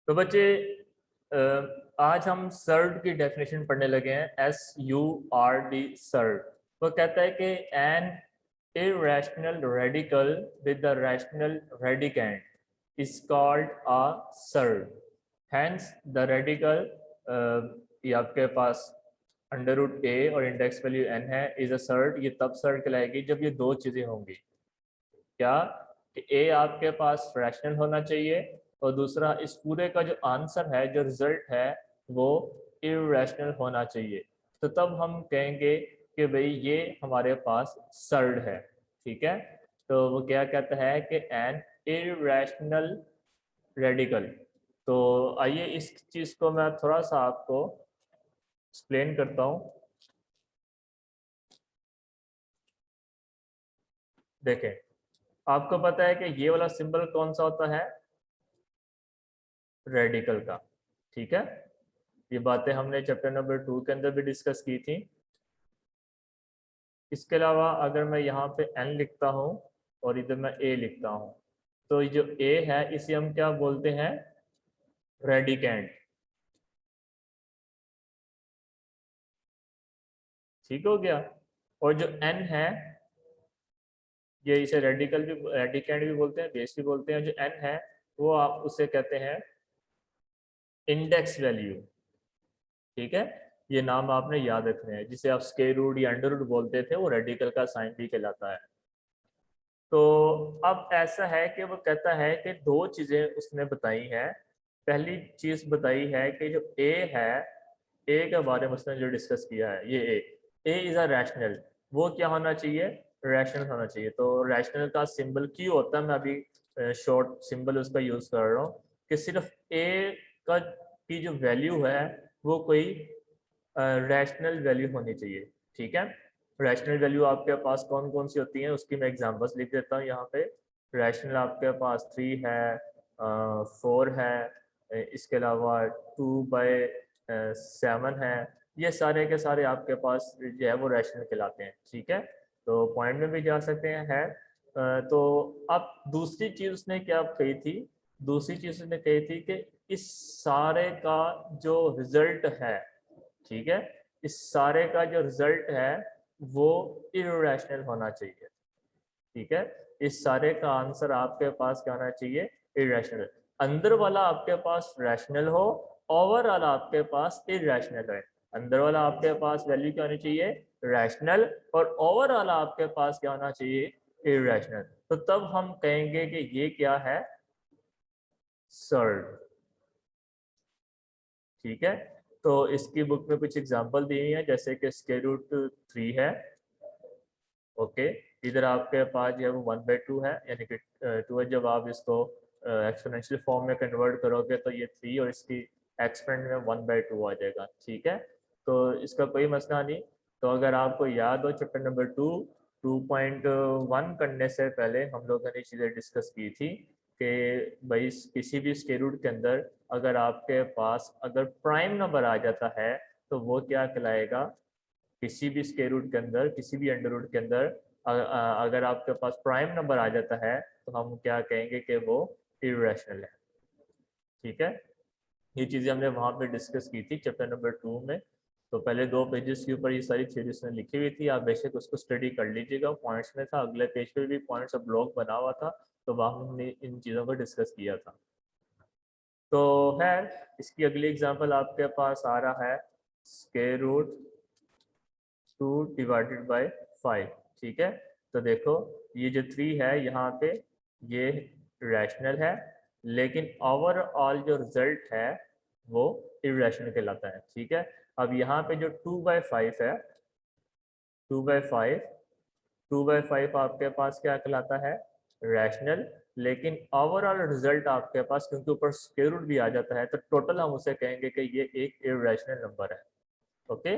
तो बच्चे आज हम सर्ड की डेफिनेशन पढ़ने लगे हैं। SURD surd. वो कहता है कि N irrational radical with the rational radicand is called a surd. Hence the radical ये आपके पास अंडर रूट ए और इंडेक्स वैल्यू एन है इज अ सर्ड। ये तब सर्ड कहलाएगी जब ये दो चीजें होंगी। क्या कि ए आपके पास रैशनल होना चाहिए और दूसरा इस पूरे का जो आंसर है, जो रिजल्ट है, वो इरेशनल होना चाहिए। तो तब हम कहेंगे कि भाई ये हमारे पास सर्ड है। ठीक है, तो वो क्या कहता है कि एन इरेशनल रेडिकल। तो आइए इस चीज को मैं थोड़ा सा आपको एक्सप्लेन करता हूँ। देखें, आपको पता है कि ये वाला सिंबल कौन सा होता है? रेडिकल का। ठीक है, ये बातें हमने चैप्टर नंबर 2 के अंदर भी डिस्कस की थी। इसके अलावा अगर मैं यहाँ पे n लिखता हूँ और इधर मैं a लिखता हूँ, तो जो a है इसे हम क्या बोलते हैं? रेडिकेंड। ठीक हो गया। और जो n है, ये इसे रेडिकेंड भी बोलते हैं, बेस भी बोलते हैं। जो n है वो आप उसे कहते हैं इंडेक्स वैल्यू। ठीक है, ये नाम आपने याद रखने हैं। जिसे आप स्क्वायर रूट या अंडर रूट बोलते थे, वो रेडिकल का साइन भी कहलाता है। तो अब ऐसा है कि वो कहता है कि दो चीजें उसने बताई हैं। पहली चीज बताई है कि जो ए है, ए के बारे में उसने जो डिस्कस किया है, ये ए इज अ रैशनल। वो क्या होना चाहिए? रैशनल होना चाहिए। तो रैशनल का सिंबल क्यू होता है। मैं अभी शॉर्ट सिंबल उसका यूज कर रहा हूँ कि सिर्फ ए का की जो वैल्यू है वो कोई रैशनल वैल्यू होनी चाहिए। ठीक है, रैशनल वैल्यू आपके पास कौन कौन सी होती हैं उसकी मैं एग्जांपल्स लिख देता हूँ यहाँ पे। रैशनल आपके पास 3 है, 4 है, इसके अलावा 2/7 है। ये सारे के सारे आपके पास जो है वो रैशनल कहलाते हैं। ठीक है, तो पॉइंट में भी जा सकते हैं है। तो अब दूसरी चीज उसने क्या कही थी? दूसरी चीज उसने कही थी कि इस सारे का जो रिजल्ट है, ठीक है, इस सारे का जो रिजल्ट है वो इरेशनल होना चाहिए। ठीक है, इस सारे का आंसर आपके पास क्या होना चाहिए? इरेशनल। अंदर वाला आपके पास रैशनल हो, ओवरऑल आपके पास इरेशनल है। अंदर वाला आपके पास वैल्यू क्या होनी चाहिए? रैशनल। और ओवरऑल आपके पास क्या होना चाहिए? इरेशनल। तो तब हम कहेंगे कि ये क्या है? सर्ड। ठीक है, तो इसकी बुक में कुछ एग्जांपल दी हुई है, जैसे कि स्क्वायर रूट 3 है। ओके, इधर आपके पास जो है वो 1/2 है, यानी कि 2 है। जब आप इसको एक्सपोनेंशियल फॉर्म में कन्वर्ट करोगे तो ये 3 और इसकी एक्सपेंड में 1/2 आ जाएगा। ठीक है, तो इसका कोई मसला नहीं। तो अगर आपको याद हो चैप्टर नंबर 2 2.1 करने से पहले हम लोगों ने चीज़ें डिस्कस की थी कि भाई किसी भी स्क्वायर रूट के अंदर अगर आपके पास अगर प्राइम नंबर आ जाता है तो वो क्या कहलाएगा? किसी भी स्क्वायर रूट के अंदर, किसी भी अंडर रूट के अंदर अगर आपके पास प्राइम नंबर आ जाता है तो हम क्या कहेंगे कि वो इरेशनल है। ठीक है, ये चीज़ें हमने वहाँ पे डिस्कस की थी चैप्टर नंबर 2 में। तो पहले 2 पेजेस के ऊपर ये सारी थ्योरी उसने लिखी हुई थी, आप बेशक उसको स्टडी कर लीजिएगा। पॉइंट्स में था, अगले पेज पे भी पॉइंट्स और ब्लॉक बना हुआ था, तो वहाँ हमने इन चीज़ों को डिस्कस किया था। तो है, इसकी अगली एग्जांपल आपके पास आ रहा है स्क्वायर रूट 2/5। ठीक है, तो देखो ये जो 3 है यहाँ पे ये रैशनल है, लेकिन ओवरऑल जो रिजल्ट है वो इरेशनल कहलाता है। ठीक है, अब यहाँ पे जो 2/5 है, 2/5, 2/5 आपके पास क्या कहलाता है? रैशनल। लेकिन ओवरऑल रिजल्ट आपके पास, क्योंकि ऊपर स्क्वायर रूट भी आ जाता है, तो टोटल हम उसे कहेंगे कि ये एक इरेशनल नंबर है। ओके,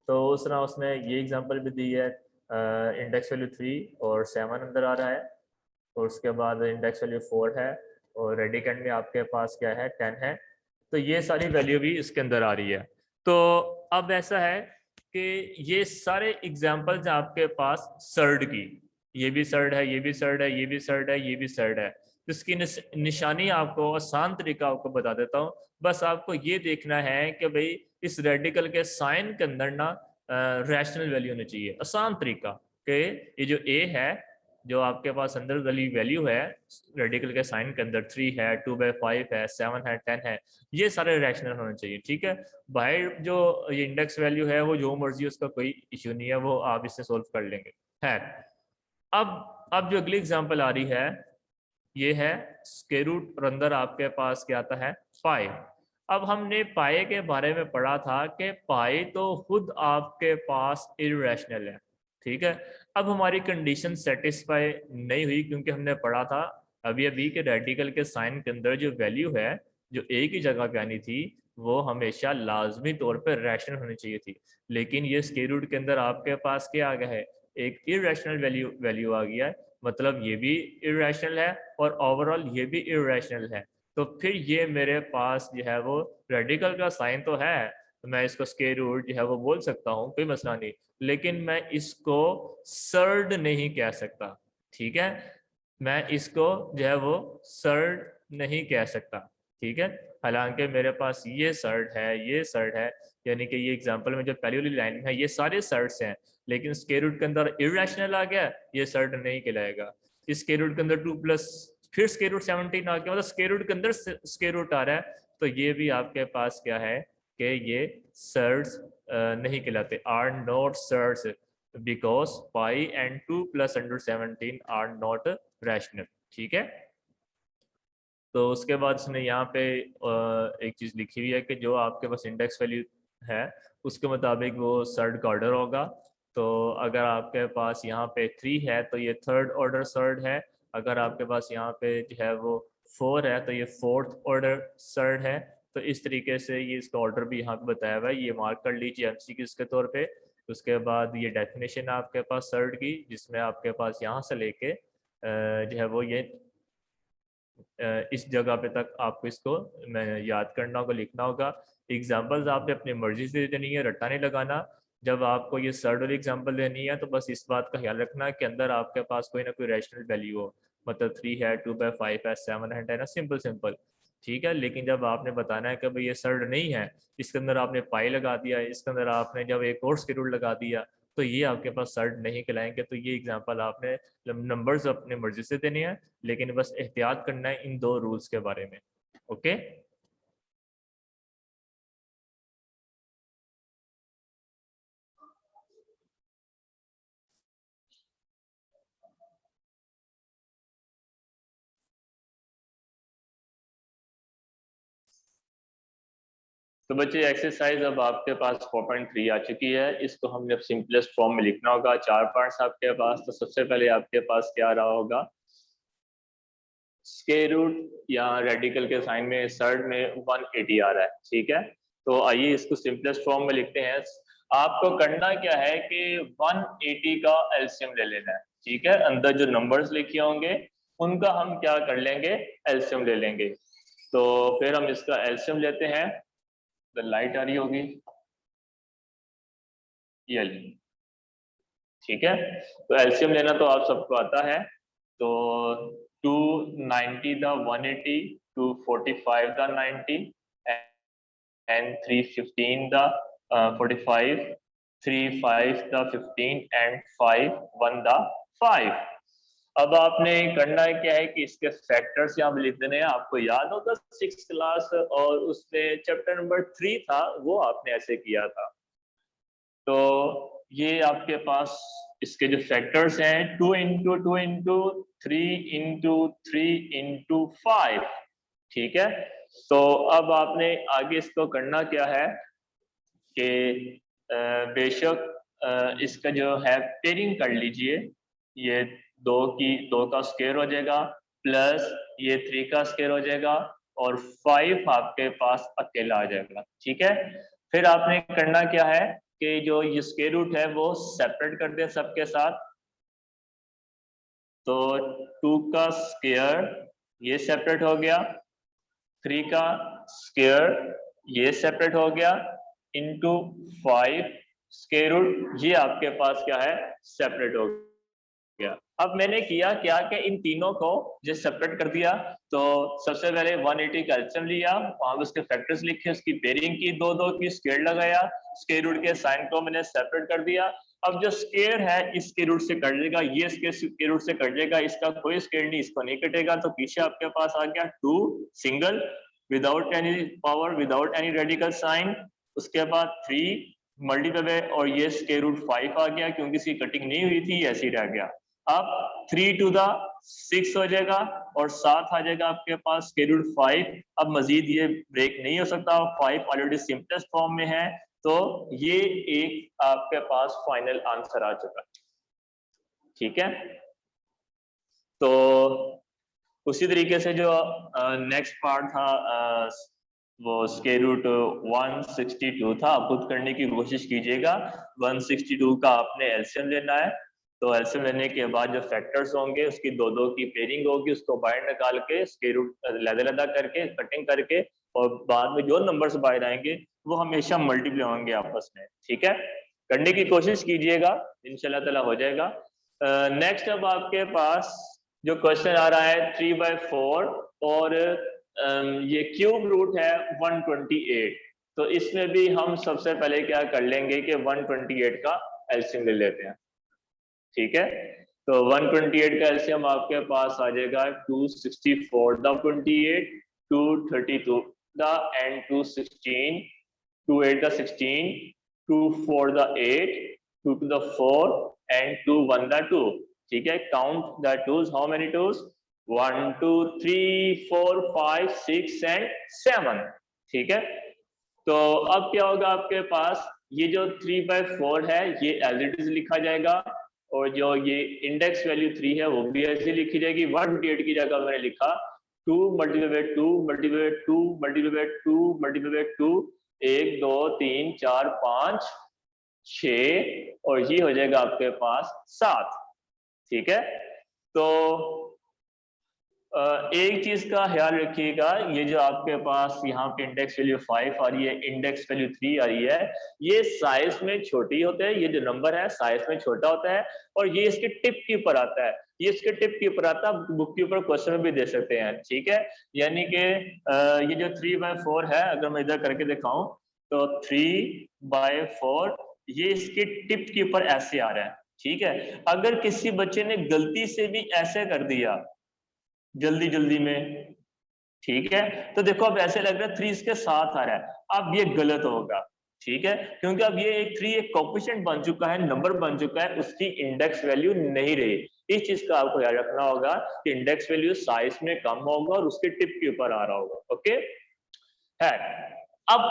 तो उस तरह उसने ये एग्जांपल भी दी है। इंडेक्स वैल्यू 3 और 7 अंदर आ रहा है, और उसके बाद इंडेक्स वैल्यू 4 है, और रेडिकेंड में आपके पास क्या है? 10 है। तो ये सारी वैल्यू भी इसके अंदर आ रही है। तो अब ऐसा है कि ये सारे एग्जाम्पल्स आपके पास सर्ड की, ये भी सर्ड है, ये भी सर्ड है, ये भी सर्ड है, ये भी सर्ड है। तो इसकी निशानी आपको आसान तरीका आपको बता देता हूँ। बस आपको ये देखना है कि भाई इस रेडिकल के साइन के अंदर ना रैशनल वैल्यू होनी चाहिए। आसान तरीका कि ये जो ए है, जो आपके पास अंदर वाली वैल्यू है रेडिकल के साइन के अंदर, 3 है, 2/5 है, 7 है, 10 है, ये सारे रैशनल होने चाहिए। ठीक है, बाहर जो ये इंडेक्स वैल्यू है वो जो मर्जी, उसका कोई इश्यू नहीं है, वो आप इससे सोल्व कर लेंगे। है अब जो अगली एग्जांपल आ रही है ये है स्क्वायर रूट, और अंदर आपके पास क्या आता है, पाई। अब हमने पाई के बारे में पढ़ा था कि पाई तो खुद आपके पास इरेशनल है। ठीक है, अब हमारी कंडीशन सेटिस्फाई नहीं हुई, क्योंकि हमने पढ़ा था अभी अभी के रेडिकल के साइन के अंदर जो वैल्यू है, जो ए की जगह पे आनी थी, वो हमेशा लाजमी तौर पर रैशनल होनी चाहिए थी। लेकिन ये स्क्वायर रूट के अंदर आपके पास क्या आ गया है, एक इरेशनल वैल्यू आ गया है, मतलब ये भी इरेशनल है और ओवरऑल ये भी इरेशनल है। तो फिर ये मेरे पास जो है वो रेडिकल का साइन तो है, तो मैं इसको स्क्वायर रूट जो है वो बोल सकता हूँ, कोई मसला नहीं, लेकिन मैं इसको सर्ड नहीं कह सकता। ठीक है, मैं इसको जो है वो सर्ड नहीं कह सकता। ठीक है, हालांकि मेरे पास ये सर्ड है, ये सर्ड है, यानी कि ये एग्जांपल में जो पहली वाली लाइन है ये सारे सर्ड्स हैं, लेकिन स्क्वायर रूट के अंदर इरेशनल आ गया, ये सर्ड नहीं कहलाएगा। इस स्क्वायर रूट के अंदर 2 प्लस फिर स्क्वायर रूट 17 आ गया, मतलब स्क्वायर रूट के अंदर स्क्वायर रूट आ रहा है, तो ये भी आपके पास क्या है कि ये सर्ड्स नहीं कहलाते, are not surds, because pi and 2 plus under 17 are not rational. ठीक है, तो उसके बाद उसने यहाँ पे एक चीज लिखी हुई है कि जो आपके पास इंडेक्स वैल्यू है उसके मुताबिक वो सर्ड का ऑर्डर होगा। तो अगर आपके पास यहाँ पे 3 है तो ये थर्ड ऑर्डर सर्ड है, अगर आपके पास यहाँ पे जो है वो 4 है तो ये फोर्थ ऑर्डर सर्ड है। तो इस तरीके से ये इसका ऑर्डर भी यहाँ पे बताया हुआ है, ये मार्क कर लीजिए एमसीक्यूज के तौर पे। उसके बाद ये डेफिनेशन है आपके पास सर्ड की, जिसमें आपके पास यहाँ से लेके जो है वो ये इस जगह पे तक आपको इसको याद करना होगा, लिखना होगा। एग्जाम्पल्स आपने अपनी मर्जी से देनी है, रट्टा नहीं लगाना। जब आपको ये सर्ड वाली एग्जाम्पल देनी है तो बस इस बात का ख्याल रखना कि अंदर आपके पास कोई ना कोई रैशनल वैल्यू हो, मतलब 3 है, 2/5 है, 7 है, 10 है, सिंपल सिंपल। ठीक है, लेकिन जब आपने बताना है कि भाई ये सर्ड नहीं है, इसके अंदर आपने पाई लगा दिया, इसके अंदर आपने जब एक और स्क्वायर रूट लगा दिया, तो ये आपके पास सर्ड नहीं कहलाएंगे। तो ये एग्जाम्पल आपने नंबर्स अपनी मर्जी से देने हैं, लेकिन बस एहतियात करना है इन 2 रूल्स के बारे में। ओके, तो बच्चे एक्सरसाइज अब आपके पास 4.3 आ चुकी है, इसको हमने सिंपलेस्ट फॉर्म में लिखना होगा। 4 पार्ट्स आपके पास, तो सबसे पहले आपके पास क्या रहा होगा, स्क्वायर रूट या रेडिकल के साइन में सर्ड में 180 आ रहा है। ठीक है, तो आइए इसको सिंपलेस्ट फॉर्म में लिखते हैं। आपको करना क्या है कि 180 का एलसीएम ले लेना है। ठीक है, अंदर जो नंबर्स लिखे होंगे उनका हम क्या कर लेंगे, एलसीएम ले लेंगे। तो फिर हम इसका एलसीएम लेते हैं। तो लाइट आ रही होगी, ये ली। ठीक है, तो एलसीएम लेना तो आप सबको आता है। तो 290 the 180, 245 the 90 and 315 the 45, 35 the 15 and 5 1 the 5। अब आपने करना क्या है कि इसके फैक्टर्स यहाँ लिख देने हैं। आपको याद होगा 6th क्लास और उसमें चैप्टर नंबर 3 था, वो आपने ऐसे किया था। तो ये आपके पास इसके जो फैक्टर्स हैं 2 इंटू 2 इंटू 3 इंटू 3 इंटू 5। ठीक है, तो अब आपने आगे इसको करना क्या है कि बेशक इसका जो है पेयरिंग कर लीजिए। ये 2 का स्क्वायर हो जाएगा, प्लस ये 3 का स्क्वायर हो जाएगा, और 5 आपके पास अकेला आ जाएगा। ठीक है, फिर आपने करना क्या है कि जो ये स्क्वायर रूट है वो सेपरेट कर दे सबके साथ। तो 2 का स्क्वायर ये सेपरेट हो गया, 3 का स्क्वायर ये सेपरेट हो गया, इंटू 5 स्क्वायर रूट ये आपके पास क्या है, सेपरेट हो गया। अब मैंने किया क्या कि इन तीनों को जो सेपरेट कर दिया, तो सबसे पहले 180 का एलसीएम लिया, वहां पे उसके फैक्टर्स लिखे, उसकी पेयरिंग की, दो दो की स्क्वायर लगाया, स्क्वायर रूट के साइन को मैंने सेपरेट कर दिया। अब जो स्क्वायर है इस स्क्वायर रूट से कट जाएगा, ये स्क्वायर रूट से कट जाएगा, इसका कोई स्क्वायर नहीं, इसको नहीं कटेगा, तो पीछे आपके पास आ गया 2 single without any power, without any radical sign. उसके बाद 3 मल्टीप्लाई और ये स्क्वायर रूट 5 आ गया, क्योंकि इसकी कटिंग नहीं हुई थी, ऐसे ही रह गया। अब 3 टू द 6 हो जाएगा और साथ आ जाएगा आपके पास स्क्वायर रूट 5। अब मजीद ये ब्रेक नहीं हो सकता, 5 ऑलरेडी सिंपलेस्ट फॉर्म में है, तो ये एक आपके पास फाइनल आंसर आ चुका। ठीक है, तो उसी तरीके से जो नेक्स्ट पार्ट था वो स्क्वायर रूट 162 था, आप खुद करने की कोशिश कीजिएगा। 162 का आपने एलसीएम लेना है, तो एलसीएम लेने के बाद जो फैक्टर्स होंगे उसकी दो दो की पेयरिंग होगी, उसको बाहर निकाल के स्क्वायर रूट लहदा करके कटिंग करके, और बाद में जो नंबर्स बाहर आएंगे वो हमेशा मल्टीप्लाई होंगे आपस में। ठीक है, करने की कोशिश कीजिएगा, इंशाल्लाह ताला हो जाएगा। नेक्स्ट अब आपके पास जो क्वेश्चन आ रहा है 3/4 और ये क्यूब रूट है 128, तो इसमें भी हम सबसे पहले क्या कर लेंगे कि 128 का एलसीएम ले लेते हैं। ठीक है, तो 128 का एलसीएम आपके पास आ जाएगा 264 the 28, 232 the end 216, 28 the 16, 24 the 8, 2 to the 4 and 2 1 the 2। ठीक है, count the twos, how many twos, 1 2 3 4 5 6 and 7। ठीक है, तो अब क्या होगा आपके पास, ये जो 3/4 है ये एज इट इज लिखा जाएगा, और जो ये इंडेक्स वैल्यू 3 है वो भी ऐसे लिखी जाएगी। 128 की जगह मैंने लिखा 2 मल्टीप्लाई 2 मल्टीप्लाई 2 मल्टीप्लाई 2 मल्टीप्लाई 2, 1 2 3 4 5 6 और ये हो जाएगा आपके पास 7। ठीक है, तो एक चीज का ख्याल रखिएगा, ये जो आपके पास यहाँ पे इंडेक्स वैल्यू 5 आ रही है, इंडेक्स वैल्यू 3 आ रही है, ये साइज में छोटी होते हैं, ये जो नंबर है साइज में छोटा होता है, और ये इसके टिप के ऊपर आता है, ये इसके टिप के ऊपर आता है, बुक के ऊपर क्वेश्चन में भी दे सकते हैं। ठीक है, यानी कि ये जो 3/4 है, अगर मैं इधर करके दिखाऊं तो 3/4 ये इसके टिप के ऊपर ऐसे आ रहा है। ठीक है, अगर किसी बच्चे ने गलती से भी ऐसे कर दिया जल्दी जल्दी में, ठीक है, तो देखो अब ऐसे लग रहा है 3 इसके साथ आ रहा है, अब ये गलत होगा। ठीक है, क्योंकि अब ये एक 3 एक कोएफिशिएंट बन चुका है, नंबर बन चुका है, उसकी इंडेक्स वैल्यू नहीं रही। इस चीज का आपको याद रखना होगा कि इंडेक्स वैल्यू साइज में कम होगा और उसके टिप के ऊपर आ रहा होगा। ओके है, अब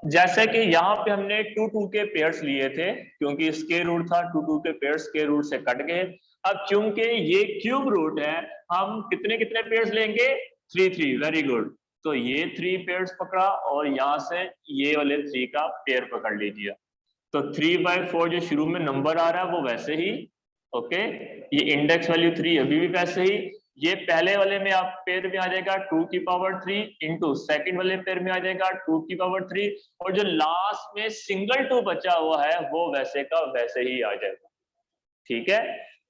जैसे कि यहाँ पे हमने 2 2 के पेयर्स लिए थे, क्योंकि स्क्वायर रूट था, 2 2 के पेयर्स स्क्वायर रूट से कट गए। अब चूंकि ये क्यूब रूट है, हम कितने कितने पेयर्स लेंगे, 3 3। वेरी गुड, तो ये 3 पेयर्स पकड़ा और यहाँ से ये वाले 3 का पेयर पकड़ लीजिए, तो 3/4 जो शुरू में नंबर आ रहा है वो वैसे ही। ओके, ये इंडेक्स वैल्यू 3 अभी भी वैसे ही, ये पहले वाले में आप पेयर में आ जाएगा 2 की पावर 3 इंटू सेकेंड वाले पेयर में आ जाएगा 2 की पावर 3, और जो लास्ट में सिंगल 2 बचा हुआ है वो वैसे का वैसे ही आ जाएगा। ठीक है,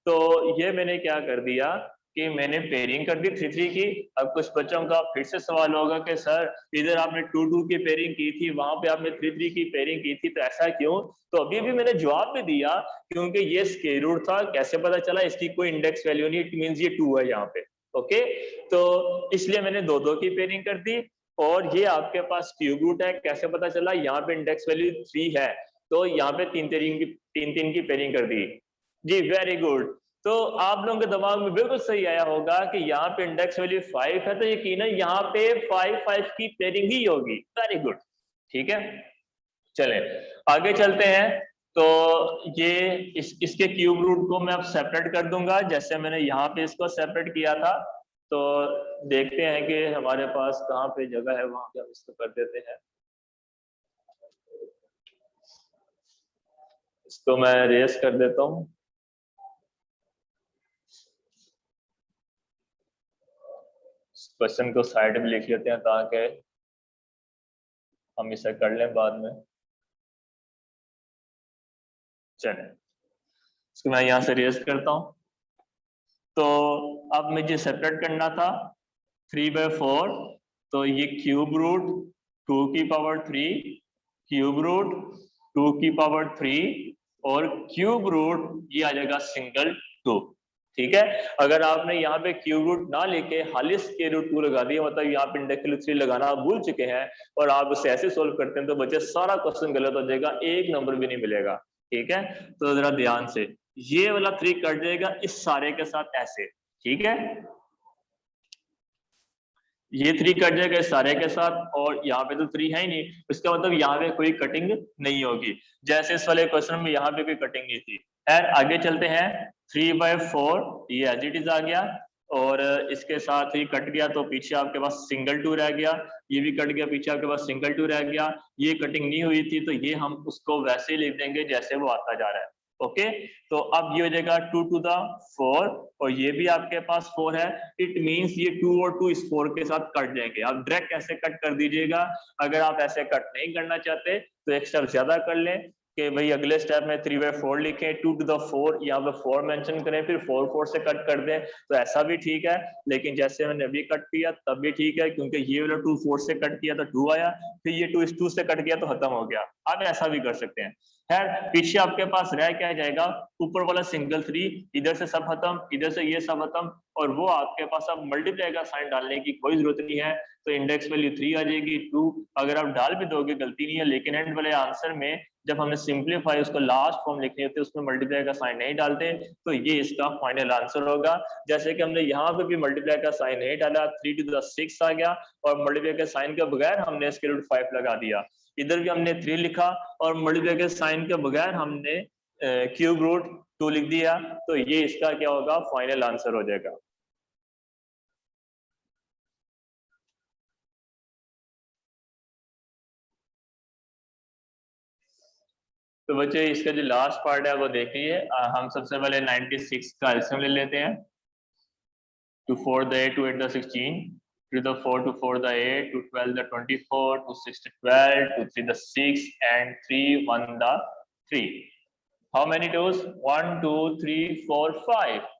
तो ये मैंने क्या कर दिया कि मैंने पेयरिंग कर दी 3 3 की। अब कुछ बच्चों का फिर से सवाल होगा कि सर इधर आपने 2 2 की पेयरिंग की थी, वहां पे आपने 3 3 की पेयरिंग की थी, तो ऐसा क्यों? तो अभी भी मैंने जवाब भी दिया, क्योंकि ये स्क्वायर रूट था, कैसे पता चला, इसकी कोई इंडेक्स वैल्यू नहीं, इट मींस ये 2 है यहाँ पे। ओके, तो इसलिए मैंने 2 2 की पेयरिंग कर दी, और ये आपके पास क्यूब रूट है, कैसे पता चला, यहाँ पे इंडेक्स वैल्यू 3 है, तो यहाँ पे 3 3 की पेयरिंग कर दी। जी वेरी गुड, तो आप लोगों के दिमाग में बिल्कुल सही आया होगा कि यहाँ पे इंडेक्स वैल्यू 5 है, तो यकीनन यहाँ पे 5 5 की पेयरिंग ही होगी। वेरी गुड, ठीक है, चलें आगे चलते हैं। तो ये इसके क्यूब रूट को मैं अब सेपरेट कर दूंगा, जैसे मैंने यहाँ पे इसको सेपरेट किया था। तो देखते हैं कि हमारे पास कहाँ पे जगह है, वहां पे हम इसको कर देते हैं। इसको मैं रेस कर देता हूँ, क्वेश्चन को साइड में लिख लेते हैं ताकि हम इसे कर लें बाद में। चलें, इसको मैं यहाँ से रेस करता हूँ। तो अब मुझे सेपरेट करना था 3/4, तो ये क्यूब रूट 2 की पावर 3, क्यूब रूट 2 की पावर 3 और क्यूब रूट ये आ जाएगा सिंगल 2। ठीक है, अगर आपने यहाँ पे क्यूब रूट ना लेके खाली स्क्वायर रूट 2 लगा दिया, मतलब यहाँ पे इंडेक्स वैल्यू 3 लगाना आप भूल चुके हैं और आप उसे ऐसे सोल्व करते हैं, तो बच्चे सारा क्वेश्चन गलत हो जाएगा, एक नंबर भी नहीं मिलेगा। ठीक है, तो जरा ध्यान से ये वाला 3 कट जाएगा इस सारे के साथ ऐसे। ठीक है, ये 3 कट जाएगा इस सारे के साथ और यहाँ पे तो 3 है ही नहीं, इसका मतलब यहाँ पे कोई कटिंग नहीं होगी, जैसे इस वाले क्वेश्चन में यहाँ पे कोई कटिंग नहीं थी। खैर आगे चलते हैं, 3/4 ये एज इट इज आ गया और इसके साथ ही कट गया, तो पीछे आपके पास सिंगल 2 रह गया, ये भी कट गया, पीछे आपके पास सिंगल 2 रह गया, ये कटिंग नहीं हुई थी तो ये हम उसको वैसे ही लिख देंगे जैसे वो आता जा रहा है। ओके, तो अब ये हो जाएगा 2 to the 4 और ये भी आपके पास 4 है, इट मींस ये 2 और 2 इस 4 के साथ कट जाएंगे। आप डायरेक्ट ऐसे कट कर दीजिएगा, अगर आप ऐसे कट नहीं करना चाहते तो एक स्टेप ज्यादा कर लें कि भाई अगले स्टेप में 3/4 लिखें, 2 to the 4 यहाँ पे 4 मेंशन करें, फिर 4 से कट कर दें, तो ऐसा भी ठीक है। लेकिन जैसे मैंने अभी कट किया तब भी ठीक है, क्योंकि ये वाला 2 4 से कट किया तो 2 आया, फिर ये 2 इस 2 से कट गया तो खत्म हो गया। आप ऐसा भी कर सकते हैं। खैर पीछे आपके पास रह क्या जाएगा, ऊपर वाला सिंगल 3, इधर से सब खत्म, इधर से ये सब खत्म, और वो आपके पास अब मल्टीप्लाई का साइन डालने की कोई जरूरत नहीं है, तो इंडेक्स वैल्यू 3 आ जाएगी। 2 अगर आप डाल भी दोगे गलती नहीं है, लेकिन एंड वाले आंसर में जब हमने सिंप्लीफाई उसको लास्ट फॉर्म लिखनी होती है उसमें मल्टीप्लाई का साइन नहीं डालते, तो ये इसका फाइनल आंसर होगा। जैसे कि हमने यहाँ पे भी मल्टीप्लाई का साइन नहीं डाला, 3 to the 6 आ गया और मल्टीप्लाई के साइन के बगैर हमने स्क्वायर रूट 5 लगा दिया। इधर भी हमने 3 लिखा और मल्टीप्लाई के साइन के बगैर हमने क्यूब रूट 2 लिख दिया, तो ये इसका क्या होगा, फाइनल आंसर हो जाएगा। तो बच्चे इसका जो लास्ट पार्ट है वो देखिए, हम सबसे पहले 96 का एलसीएम ले लेते हैं। 2 4 the 8, 2 8 the 16, 3 the 4, 2 4 the 8, 2 12 the 24, 2 6 the 12, 2 3 the 6 and 3 1 the 3. How many toes? 1 2 3 4 5.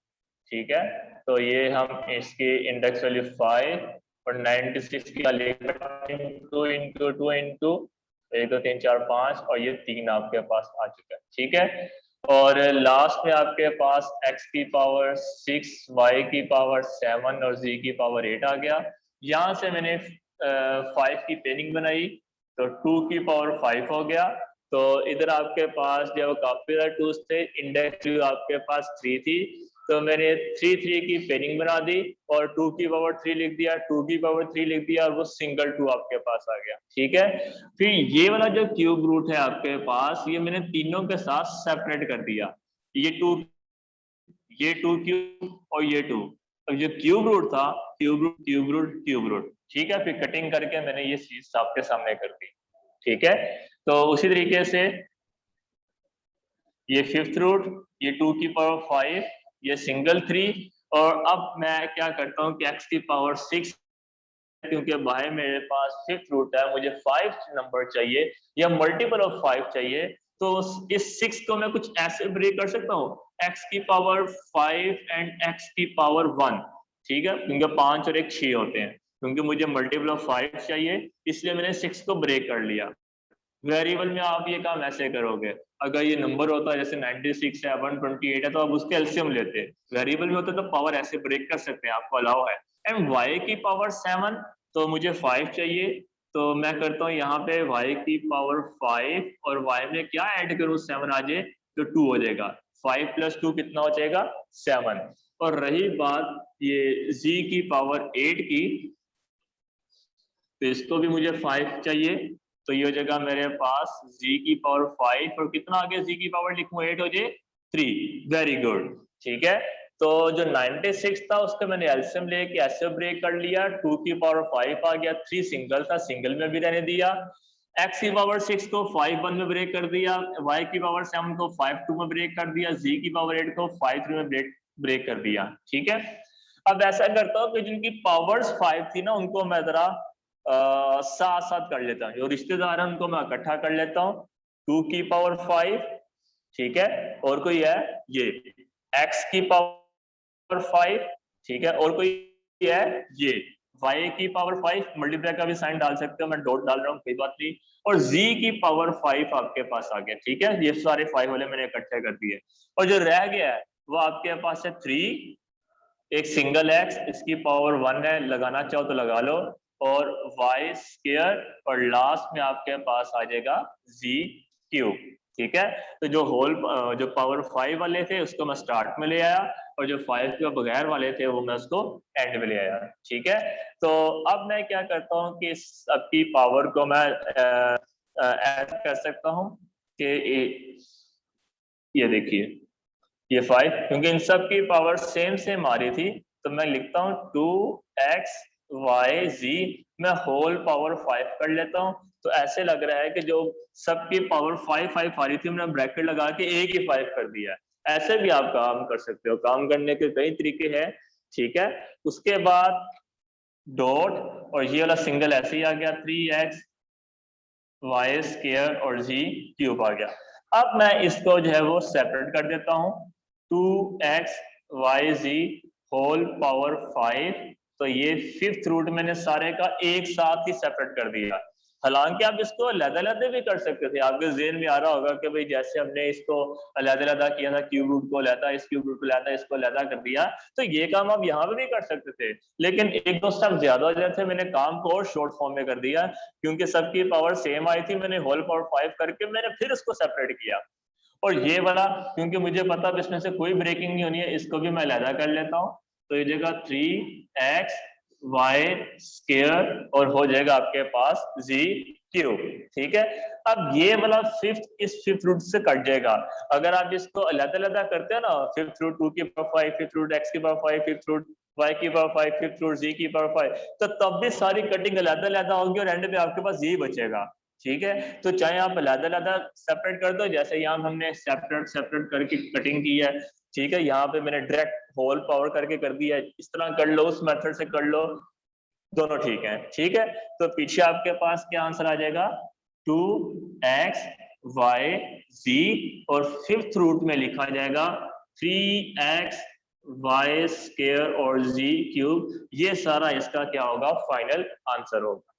ठीक है, तो ये हम इसकी इंडेक्स वैल्यू 5 और 96 की इंटू इंटू 2 इंटू 1 2 3 4 5 और ये 3 आपके पास आ चुका है। ठीक है, और लास्ट में आपके पास x की पावर 6, y की पावर 7 और z की पावर 8 आ गया। यहाँ से मैंने 5 की पेनिंग बनाई तो 2 की पावर 5 हो गया। तो इधर आपके पास जो काफी सारे टूल्स थे, इंडेक्स आपके पास 3 थी, तो मैंने 3 3 की पेनिंग बना दी और 2 की पावर 3 लिख दिया, 2 की पावर 3 लिख दिया और वो सिंगल 2 आपके पास आ गया। ठीक है, फिर ये वाला जो क्यूब रूट है आपके पास, ये मैंने तीनों के साथ सेपरेट कर दिया, ये 2 क्यूब और ये 2। अब जो क्यूब रूट था, cube root cube root cube root, ठीक है, फिर कटिंग करके मैंने ये चीज आपके सामने कर दी। ठीक है, तो उसी तरीके से ये 5th रूट, ये 2 की पावर 5, ये सिंगल 3, और अब मैं क्या करता हूँ कि x की पावर 6, क्योंकि बाहर मेरे पास 5th रूट है, मुझे 5 नंबर चाहिए या मल्टीपल ऑफ 5 चाहिए, तो इस 6 को मैं कुछ ऐसे ब्रेक कर सकता हूँ, x की पावर 5 एंड x की पावर 1। ठीक है, क्योंकि 5 और 1 6 होते हैं, क्योंकि मुझे मल्टीपल ऑफ 5 चाहिए, इसलिए मैंने 6 को ब्रेक कर लिया। वेरिएबल में आप ये काम ऐसे करोगे, अगर ये नंबर होता है जैसे 96 है, 128 है, तो आप उसके एलसीएम लेते, वेरिएबल में होता तो पावर ऐसे ब्रेक कर सकते हैं, आपको अलाउ है। एंड y की पावर 7, तो मुझे 5 चाहिए, तो मैं करता हूँ यहाँ पे y की पावर 5 और y में क्या ऐड करूँ 7 आ जाए तो 2 हो जाएगा, 5 प्लस 2 कितना हो जाएगा 7। और रही बात ये z की पावर 8 की, तो इसको भी मुझे 5 चाहिए, तो ये हो जाएगा मेरे पास z की पावर 5 और कितना आगे z की पावर लिखूं 8 हो जाए 3। Very good. ठीक है, तो जो 96 था उसका मैंने एलसीएम लेके ऐसे ब्रेक कर लिया, 2 की पावर 5 आ गया, 3 सिंगल था, सिंगल में भी रहने दिया, x की पावर 6 को 5 1 में ब्रेक कर दिया, y की पावर 7 को 5 2 में ब्रेक कर दिया, z की पावर 8 को 5 3 में ब्रेक कर दिया। ठीक है, अब ऐसा करता हूँ कि जिनकी पावर्स 5 थी ना उनको मैं जरा साथ साथ कर लेता हूँ, जो रिश्तेदार है उनको मैं इकट्ठा कर लेता हूँ। 2 की पावर 5, ठीक है, और कोई है ये x की पावर पावर 5, ठीक है, और कोई है ये y की पावर 5, मल्टीप्लाई का भी साइन डाल सकते हो, मैं डॉट डाल रहा हूँ, कोई बात नहीं, और z की पावर 5 आपके पास आ गया, ठीक है, ये सारे 5 वाले मैंने इकट्ठे कर दिए, और जो रह गया है वो आपके पास है 3, एक सिंगल x, इसकी पावर 1 है, लगाना चाहो तो लगा लो, और y स्क्वायर, और लास्ट में आपके पास आ जाएगा z क्यूब, ठीक है। तो जो होल जो पावर 5 वाले थे उसको मैं स्टार्ट में ले आया, और जो 5 के बगैर वाले थे वो मैं उसको एंड में ले आया, ठीक है। तो अब मैं क्या करता हूँ कि सबकी पावर को मैं ऐसा कर सकता हूँ कि ये देखिए ये 5, क्योंकि इन सब की पावर सेम आ रही थी, तो मैं लिखता हूँ 2x y z, मैं होल पावर 5 कर लेता हूँ, तो ऐसे लग रहा है कि जो सबकी पावर 5 आ रही थी मैंने ब्रैकेट लगा के एक ही 5 कर दिया। ऐसे भी आप काम कर सकते हो, काम करने के कई तरीके हैं, ठीक है। उसके बाद डॉट, और ये वाला सिंगल ऐसे ही आ गया, 3x y स्क्वायर और z क्यूब आ गया। अब मैं इसको जो है वो सेपरेट कर देता हूँ, 2x y z whole power 5, तो ये 5th रूट मैंने सारे का एक साथ ही सेपरेट कर दिया। हालांकि आप इसको अलग-अलग भी कर सकते थे, आपके ज़हन में आ रहा होगा कि भाई जैसे हमने इसको अलग-अलग किया था, क्यूब रूट को अलग, इस क्यूब रूट को अलग, इसको अलग कर दिया, तो ये काम आप यहाँ पे भी कर सकते थे, लेकिन एक दो स्टेप ज्यादा हो जाते, मैंने काम को और शॉर्ट फॉर्म में कर दिया, क्योंकि सबकी पावर सेम आई थी, मैंने होल पावर 5 करके मैंने फिर उसको सेपरेट किया। और ये वाला क्योंकि मुझे पता है इसमें से कोई ब्रेकिंग नहीं होनी है, इसको भी मैं अलग कर लेता हूँ, तो ये जगह 3x y स्क्वायर और हो जाएगा आपके पास z क्यूब, ठीक है। अब ये वाला 5th इस 5th रूट से कट जाएगा। अगर आप इसको अलग-अलग करते हैं ना, 5th रूट 2 की पावर 5, 5th रूट x की पावर 5, 5th रूट y की पावर 5, 5th रूट z की पावर 5, तो तब भी सारी कटिंग अलग-अलग होगी और एंड में आपके पास यही बचेगा, ठीक है। तो चाहे आप अलग-अलग सेपरेट कर दो, जैसे यहाँ हमने सेपरेट करके कटिंग की है, ठीक है, यहाँ पे मैंने डायरेक्ट होल पावर करके कर दिया है, इस तरह कर लो, उस मेथड से कर लो, दोनों ठीक है, ठीक है। तो पीछे आपके पास क्या आंसर आ जाएगा, 2x y z, और 5th रूट में लिखा जाएगा 3x y स्क्वायर और z क्यूब, ये सारा इसका क्या होगा, फाइनल आंसर होगा।